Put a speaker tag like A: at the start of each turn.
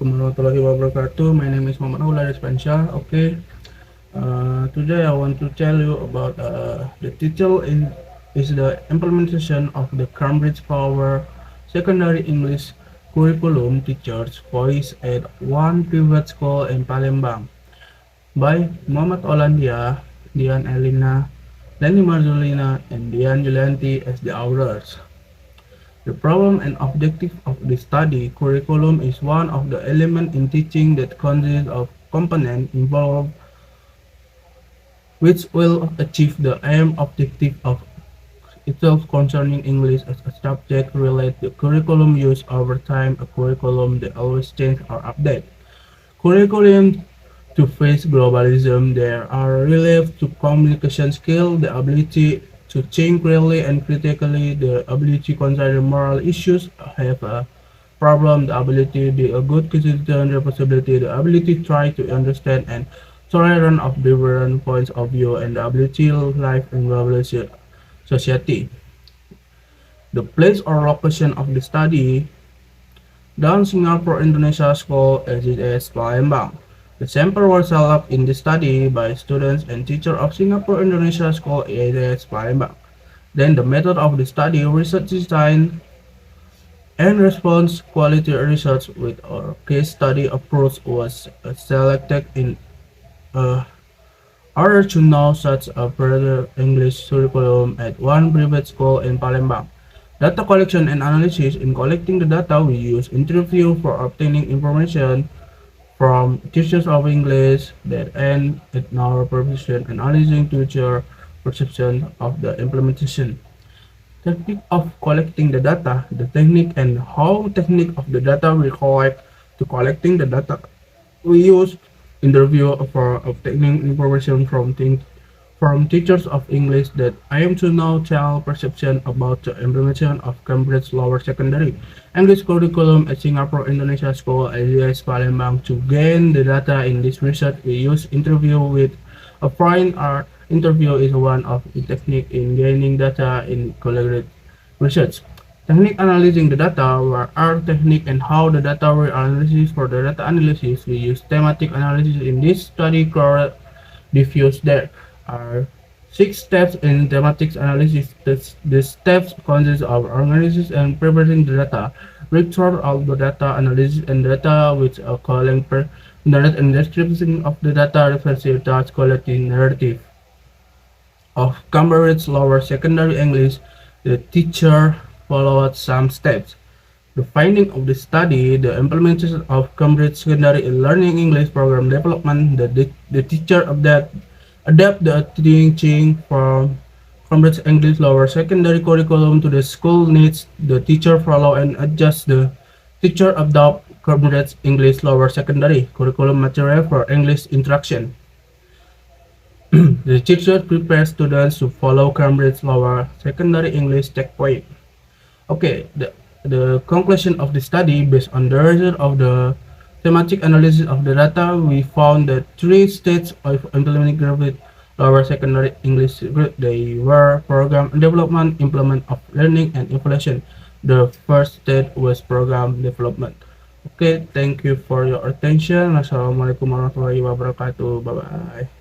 A: Assalamualaikum warahmatullahi wabarakatuh. My name is Muhammad Aula Respansha. Okay, today I want to tell you about the title is the implementation of the Cambridge Power Secondary English Curriculum Teachers Voice at one private school in Palembang by Muhammad Olandia, Dian Elina, Lenny Marzulina, and Dian Julianti as the authors. The problem and objective of the study curriculum is one of the elements in teaching that consists of components involved which will achieve the aim objective of itself concerning English as a subject relate the curriculum used over time a curriculum that always change or update. Curriculum to face globalism there are related to communication skill, the ability to think clearly and critically, the ability to consider moral issues, have a problem, the ability to be a good citizen, responsibility, the ability to try to understand and tolerance of different points of view, and the ability to live in globalized society. The place or location of the study down Singapore Indonesia School SGS Palembang. The sample was selected in the study by students and teachers of Singapore Indonesia School SGS Palembang. Then the method of the study research design and response quality research with a case study approach was selected in uh, order to know such a further English curriculum at one private school in Palembang. Data collection and analysis. In collecting the data, we use interview for obtaining information from teachers of English that end at our profession, analyzing teacher perception of the implementation. Technique of collecting the data, the technique and how technique of the data we collect to collecting the data. We use interview for obtaining information from teachers of English that I am to now tell perception about the implementation of Cambridge Lower Secondary English Curriculum at Singapore Indonesia School alias Palembang. To gain the data in this research, we use interview with a friend. Our interview is one of the technique in gaining data in collaborative research. Technique analyzing the data were our technique and how the data were analyzed. For the data analysis, we use thematic analysis in this study core diffuse there are 6 steps in thematic analysis. The steps consist of organizing and preparing the data, record of the data analysis and data with a calling per narrative and description of the data reflective task collecting narrative of Cambridge Lower Secondary English. The teacher followed some steps. The finding of the study, the implementation of Cambridge Secondary Learning English program development, the teacher adapt the teaching from Cambridge English Lower Secondary curriculum to the school needs. The teacher follow and adjust the teacher adopt Cambridge English Lower Secondary curriculum material for English instruction. The teacher prepares students to follow Cambridge Lower Secondary English checkpoint. Okay, the conclusion of the study based on the result of the thematic analysis of the data, we found that 3 stages of implementing Cambridge Lower Secondary English group. They were program development, implement of learning, and evaluation. The first stage was program development. Okay, thank you for your attention. Wassalamualaikum warahmatullahi wabarakatuh. Bye bye.